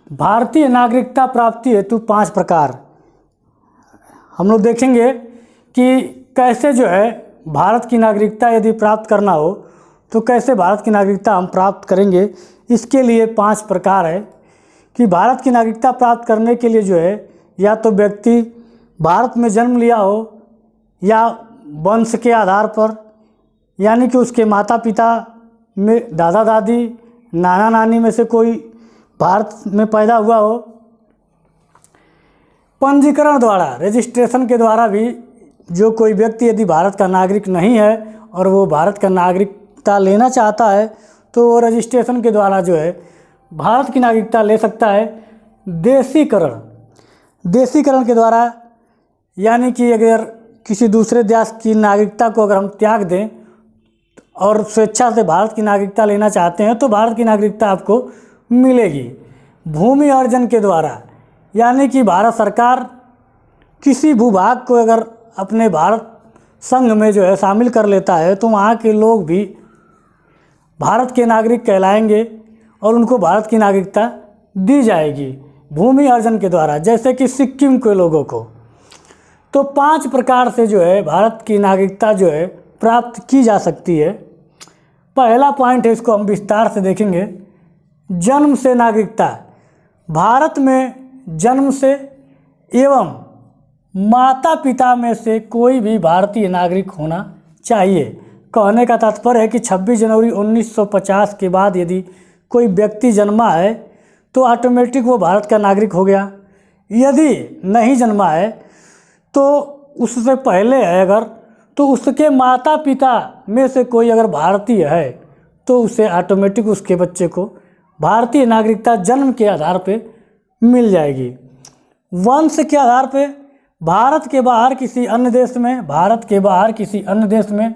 भारतीय नागरिकता प्राप्ति हेतु 5 प्रकार हम लोग देखेंगे कि कैसे जो है भारत की नागरिकता यदि प्राप्त करना हो तो कैसे भारत की नागरिकता हम प्राप्त करेंगे। इसके लिए 5 प्रकार है कि भारत की नागरिकता प्राप्त करने के लिए जो है या तो व्यक्ति भारत में जन्म लिया हो या वंश के आधार पर, यानी कि उसके माता पिता में दादा दादी नाना नानी में से कोई भारत में पैदा हुआ हो, पंजीकरण द्वारा रजिस्ट्रेशन के द्वारा भी जो कोई व्यक्ति यदि भारत का नागरिक नहीं है और वो भारत का नागरिकता लेना चाहता है तो वो रजिस्ट्रेशन के द्वारा जो है भारत की नागरिकता ले सकता है। देशीकरण के द्वारा, यानी कि अगर किसी दूसरे देश की नागरिकता को अगर हम त्याग दें और स्वेच्छा से भारत की नागरिकता लेना चाहते हैं तो भारत की नागरिकता आपको मिलेगी। भूमि अर्जन के द्वारा, यानी कि भारत सरकार किसी भूभाग को अगर अपने भारत संघ में जो है शामिल कर लेता है तो वहाँ के लोग भी भारत के नागरिक कहलाएंगे और उनको भारत की नागरिकता दी जाएगी भूमि अर्जन के द्वारा, जैसे कि सिक्किम के लोगों को। तो 5 प्रकार से जो है भारत की नागरिकता जो है प्राप्त की जा सकती है। पहला पॉइंट है, इसको हम विस्तार से देखेंगे। जन्म से नागरिकता। भारत में जन्म से एवं माता पिता में से कोई भी भारतीय नागरिक होना चाहिए। कहने का तात्पर्य है कि 26 जनवरी 1950 के बाद यदि कोई व्यक्ति जन्मा है तो ऑटोमेटिक वो भारत का नागरिक हो गया। यदि नहीं जन्मा है तो उससे पहले है अगर, तो उसके माता पिता में से कोई अगर भारतीय है तो उसे ऑटोमेटिक उसके बच्चे को भारतीय नागरिकता जन्म के आधार पे मिल जाएगी। वंश के आधार पे भारत के बाहर किसी अन्य देश में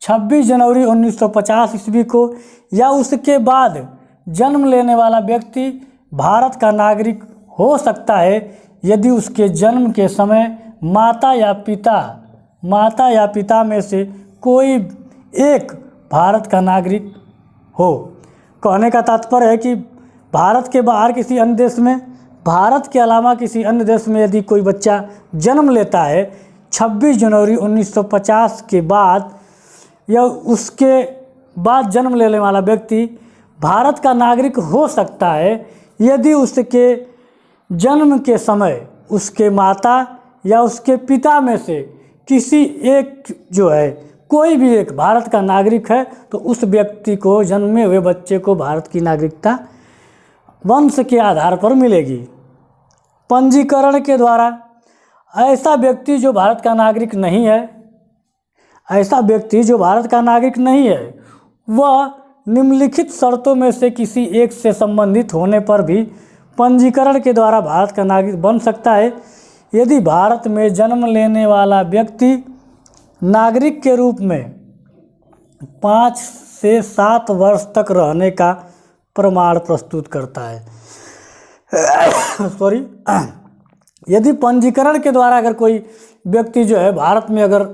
26 जनवरी 1950 ईस्वी को या उसके बाद जन्म लेने वाला व्यक्ति भारत का नागरिक हो सकता है यदि उसके जन्म के समय माता या पिता में से कोई एक भारत का नागरिक हो। कहने का तात्पर्य है कि भारत के बाहर किसी अन्य देश में, भारत के अलावा किसी अन्य देश में यदि कोई बच्चा जन्म लेता है 26 जनवरी 1950 के बाद या उसके बाद जन्म लेने वाला व्यक्ति भारत का नागरिक हो सकता है यदि उसके जन्म के समय उसके माता या उसके पिता में से किसी एक जो है कोई भी एक भारत का नागरिक है तो उस व्यक्ति को, जन्मे हुए बच्चे को भारत की नागरिकता वंश के आधार पर मिलेगी। पंजीकरण के द्वारा। ऐसा व्यक्ति जो भारत का नागरिक नहीं है वह निम्नलिखित शर्तों में से किसी एक से संबंधित होने पर भी पंजीकरण के द्वारा भारत का नागरिक बन सकता है। यदि भारत में जन्म लेने वाला व्यक्ति नागरिक के रूप में 5 से 7 वर्ष तक रहने का प्रमाण प्रस्तुत करता है। यदि पंजीकरण के द्वारा अगर कोई व्यक्ति जो है भारत में अगर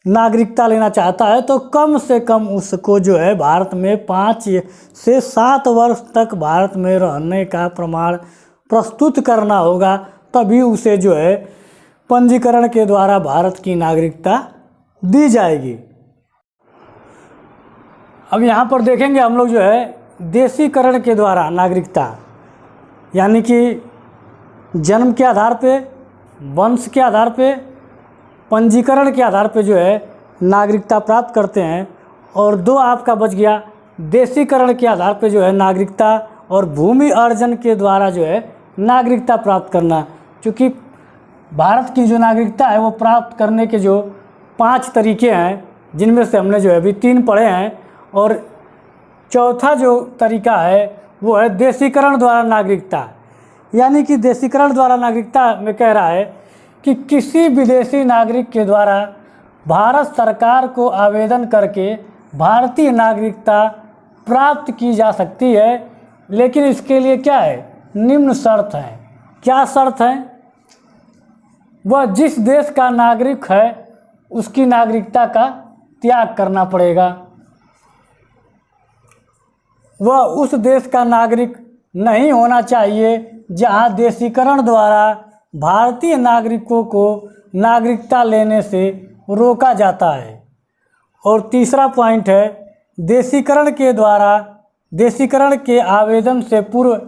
नागरिकता लेना चाहता है तो कम से कम उसको जो है भारत में 5 से 7 वर्ष तक भारत में रहने का प्रमाण प्रस्तुत करना होगा, तभी उसे जो है पंजीकरण के द्वारा भारत की नागरिकता दी जाएगी। अब यहाँ पर देखेंगे हम लोग जो है देशीकरण के द्वारा नागरिकता, यानी कि जन्म के आधार पे, वंश के आधार पे, पंजीकरण के आधार पे जो है नागरिकता प्राप्त करते हैं। और 2 आपका बच गया, देशीकरण के आधार पे जो है नागरिकता और भूमि अर्जन के द्वारा जो है नागरिकता प्राप्त करना। क्योंकि भारत की जो नागरिकता है वो प्राप्त करने के जो 5 तरीके हैं, जिनमें से हमने जो है अभी 3 पढ़े हैं और चौथा जो तरीका है वो है देशीकरण द्वारा नागरिकता। यानी कि देशीकरण द्वारा नागरिकता में कह रहा है कि किसी विदेशी नागरिक के द्वारा भारत सरकार को आवेदन करके भारतीय नागरिकता प्राप्त की जा सकती है, लेकिन इसके लिए क्या है, निम्न शर्त है। क्या शर्त है? वह जिस देश का नागरिक है उसकी नागरिकता का त्याग करना पड़ेगा। वह उस देश का नागरिक नहीं होना चाहिए जहां देशीकरण द्वारा भारतीय नागरिकों को नागरिकता लेने से रोका जाता है। और तीसरा पॉइंट है, देशीकरण के आवेदन से पूर्व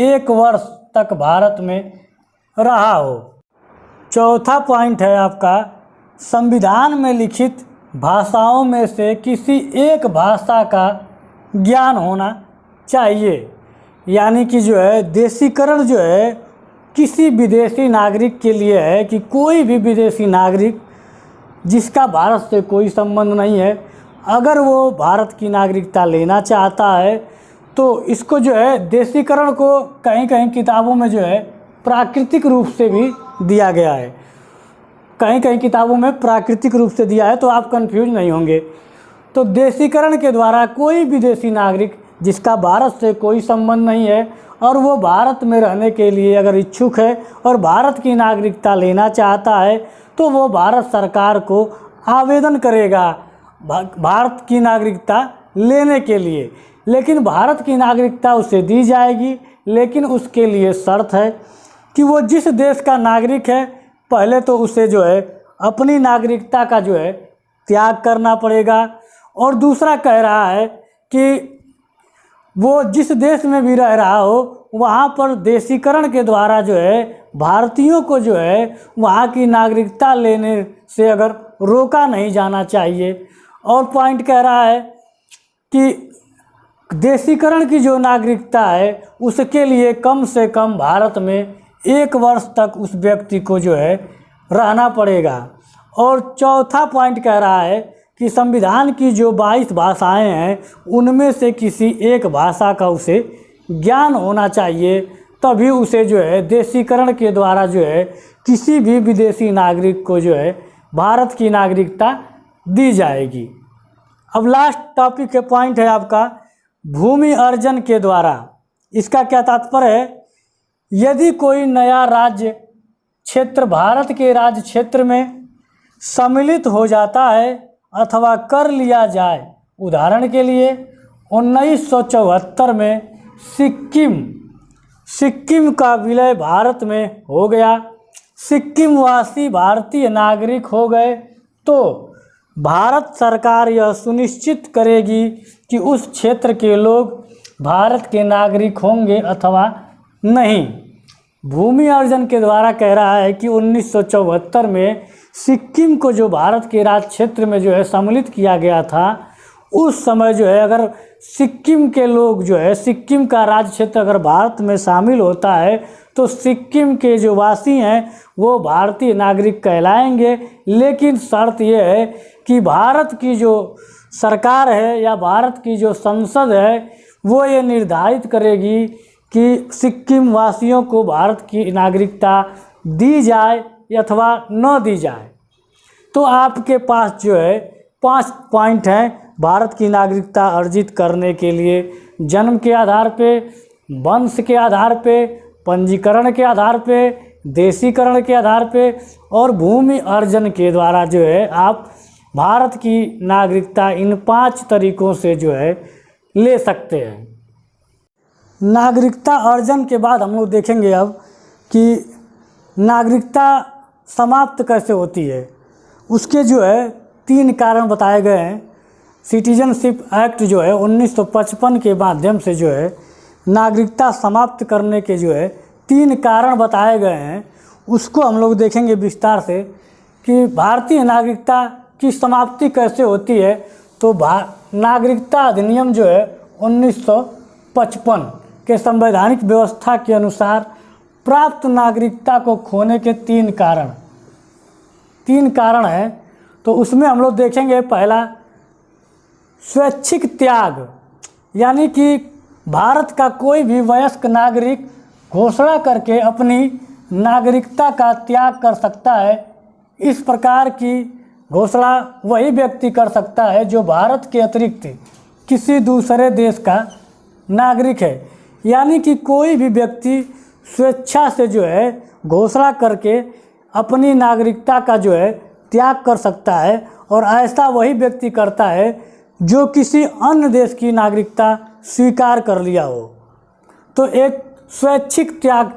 1 वर्ष तक भारत में रहा हो। चौथा पॉइंट है आपका, संविधान में लिखित भाषाओं में से किसी एक भाषा का ज्ञान होना चाहिए। यानी कि जो है देशीकरण जो है किसी विदेशी नागरिक के लिए है कि कोई भी विदेशी नागरिक जिसका भारत से कोई संबंध नहीं है, अगर वो भारत की नागरिकता लेना चाहता है तो इसको जो है देशीकरण को कहीं कहीं किताबों में जो है प्राकृतिक रूप से भी दिया गया है, कहीं कहीं किताबों में प्राकृतिक रूप से दिया है, तो आप कंफ्यूज नहीं होंगे। तो देशीकरण के द्वारा कोई विदेशी नागरिक जिसका भारत से कोई संबंध नहीं है और वो भारत में रहने के लिए अगर इच्छुक है और भारत की नागरिकता लेना चाहता है तो वो भारत सरकार को आवेदन करेगा भारत की नागरिकता लेने के लिए। लेकिन भारत की नागरिकता उसे दी जाएगी, लेकिन उसके लिए शर्त है कि वो जिस देश का नागरिक है पहले तो उसे जो है अपनी नागरिकता का जो है त्याग करना पड़ेगा, और दूसरा कह रहा है कि वो जिस देश में भी रह रहा हो वहाँ पर देशीकरण के द्वारा जो है भारतीयों को जो है वहाँ की नागरिकता लेने से अगर रोका नहीं जाना चाहिए। और पॉइंट कह रहा है कि देशीकरण की जो नागरिकता है उसके लिए कम से कम भारत में 1 वर्ष तक उस व्यक्ति को जो है रहना पड़ेगा। और चौथा पॉइंट कह रहा है कि संविधान की जो 22 भाषाएं हैं उनमें से किसी एक भाषा का उसे ज्ञान होना चाहिए, तभी उसे जो है देशीकरण के द्वारा जो है किसी भी विदेशी नागरिक को जो है भारत की नागरिकता दी जाएगी। अब लास्ट टॉपिक के पॉइंट है आपका भूमि अर्जन के द्वारा। इसका क्या तात्पर्य है, यदि कोई नया राज्य क्षेत्र भारत के राज्य क्षेत्र में सम्मिलित हो जाता है अथवा कर लिया जाए, उदाहरण के लिए 1974 में सिक्किम का विलय भारत में हो गया, सिक्किम वासी भारतीय नागरिक हो गए, तो भारत सरकार यह सुनिश्चित करेगी कि उस क्षेत्र के लोग भारत के नागरिक होंगे अथवा नहीं। भूमि अर्जन के द्वारा कह रहा है कि 1974 में सिक्किम को जो भारत के राज्य क्षेत्र में जो है सम्मिलित किया गया था, उस समय जो है अगर सिक्किम के लोग जो है सिक्किम का राज्य क्षेत्र अगर भारत में शामिल होता है तो सिक्किम के जो वासी हैं वो भारतीय नागरिक कहलाएंगे। लेकिन शर्त ये है कि भारत की जो सरकार है या भारत की जो संसद है वो ये निर्धारित करेगी कि सिक्किम वासियों को भारत की नागरिकता दी जाए अथवा न दी जाए। तो आपके पास जो है 5 पॉइंट हैं भारत की नागरिकता अर्जित करने के लिए, जन्म के आधार पे, वंश के आधार पे, पंजीकरण के आधार पे, देशीकरण के आधार पे और भूमि अर्जन के द्वारा जो है आप भारत की नागरिकता इन 5 तरीकों से जो है ले सकते हैं। नागरिकता अर्जन के बाद हम लोग देखेंगे अब कि नागरिकता समाप्त कैसे होती है। उसके जो है 3 कारण बताए गए हैं। सिटीजनशिप एक्ट जो है 1955 के माध्यम से जो है नागरिकता समाप्त करने के जो है 3 कारण बताए गए हैं। उसको हम लोग देखेंगे विस्तार से कि भारतीय नागरिकता की समाप्ति कैसे होती है। तो नागरिकता अधिनियम जो है 1955 के संवैधानिक व्यवस्था के अनुसार प्राप्त नागरिकता को खोने के 3 कारण हैं। तो उसमें हम लोग देखेंगे पहला स्वैच्छिक त्याग, यानी कि भारत का कोई भी वयस्क नागरिक घोषणा करके अपनी नागरिकता का त्याग कर सकता है। इस प्रकार की घोषणा वही व्यक्ति कर सकता है जो भारत के अतिरिक्त किसी दूसरे देश का नागरिक है। यानी कि कोई भी व्यक्ति स्वेच्छा से जो है घोषणा करके अपनी नागरिकता का जो है त्याग कर सकता है, और ऐसा वही व्यक्ति करता है जो किसी अन्य देश की नागरिकता स्वीकार कर लिया हो। तो एक स्वैच्छिक त्याग,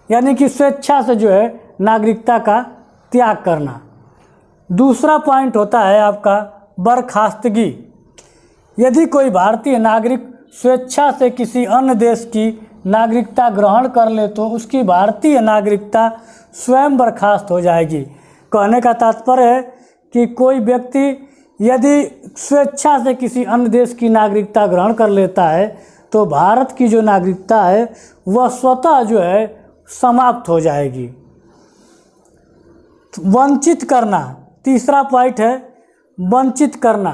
यानी कि स्वेच्छा से जो है नागरिकता का त्याग करना। दूसरा पॉइंट होता है आपका बर्खास्तगी। यदि कोई भारतीय नागरिक स्वेच्छा से किसी अन्य देश की नागरिकता ग्रहण कर ले तो उसकी भारतीय नागरिकता स्वयं बर्खास्त हो जाएगी। कहने का तात्पर्य है कि कोई व्यक्ति यदि स्वेच्छा से किसी अन्य देश की नागरिकता ग्रहण कर लेता है तो भारत की जो नागरिकता है वह स्वतः जो है समाप्त हो जाएगी। वंचित करना, तीसरा पॉइंट है वंचित करना।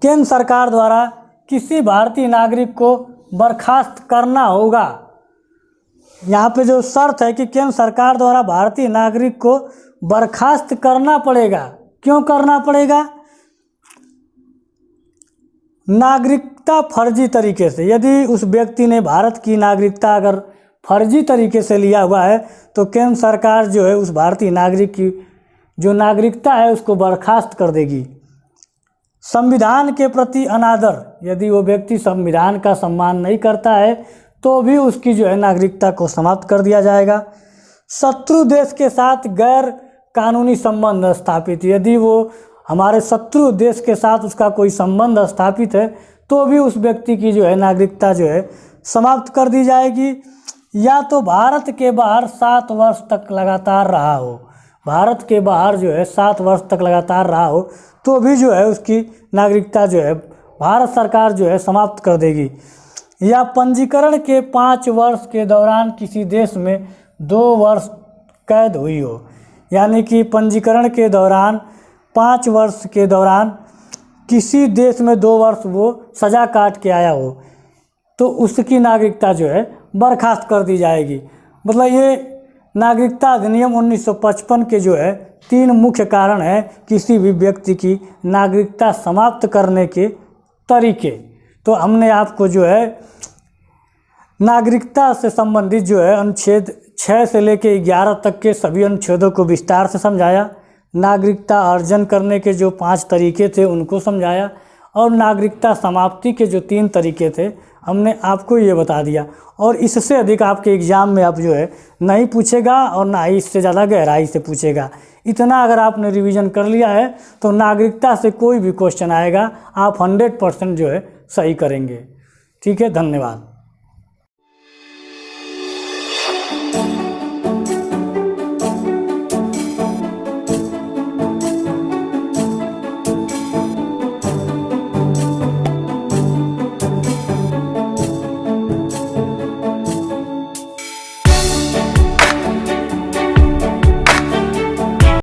केंद्र सरकार द्वारा किसी भारतीय नागरिक को बर्खास्त करना होगा। यहाँ पे जो शर्त है कि केंद्र सरकार द्वारा भारतीय नागरिक को बर्खास्त करना पड़ेगा। क्यों करना पड़ेगा? नागरिकता फर्जी तरीके से, यदि उस व्यक्ति ने भारत की नागरिकता अगर फर्जी तरीके से लिया हुआ है तो केंद्र सरकार जो है उस भारतीय नागरिक की जो नागरिकता है उसको बर्खास्त कर देगी। संविधान के प्रति अनादर, यदि वो व्यक्ति संविधान का सम्मान नहीं करता है तो भी उसकी जो है नागरिकता को समाप्त कर दिया जाएगा। शत्रु देश के साथ गैर कानूनी संबंध स्थापित, यदि वो हमारे शत्रु देश के साथ उसका कोई संबंध स्थापित है तो भी उस व्यक्ति की जो है नागरिकता जो है समाप्त कर दी जाएगी। या तो भारत के बाहर 7 वर्ष तक लगातार रहा हो, भारत के बाहर जो है 7 वर्ष तक लगातार रहा हो तो भी जो है उसकी नागरिकता जो है भारत सरकार जो है समाप्त कर देगी। या पंजीकरण के 5 वर्ष के दौरान किसी देश में 2 वर्ष कैद हुई हो, यानी कि पंजीकरण के दौरान 5 वर्ष के दौरान किसी देश में 2 वर्ष वो सज़ा काट के आया हो तो उसकी नागरिकता जो है बर्खास्त कर दी जाएगी। मतलब ये नागरिकता अधिनियम 1955 के जो है 3 मुख्य कारण हैं किसी भी व्यक्ति की नागरिकता समाप्त करने के तरीके। तो हमने आपको जो है नागरिकता से संबंधित जो है अनुच्छेद 6 से लेकर 11 तक के सभी अनुच्छेदों को विस्तार से समझाया। नागरिकता अर्जन करने के जो 5 तरीके थे उनको समझाया और नागरिकता समाप्ति के जो 3 तरीके थे हमने आपको ये बता दिया। और इससे अधिक आपके एग्ज़ाम में आप जो है नहीं पूछेगा और ना ही इससे ज़्यादा गहराई से पूछेगा। इतना अगर आपने रिवीजन कर लिया है तो नागरिकता से कोई भी क्वेश्चन आएगा आप 100% जो है सही करेंगे। ठीक है, धन्यवाद।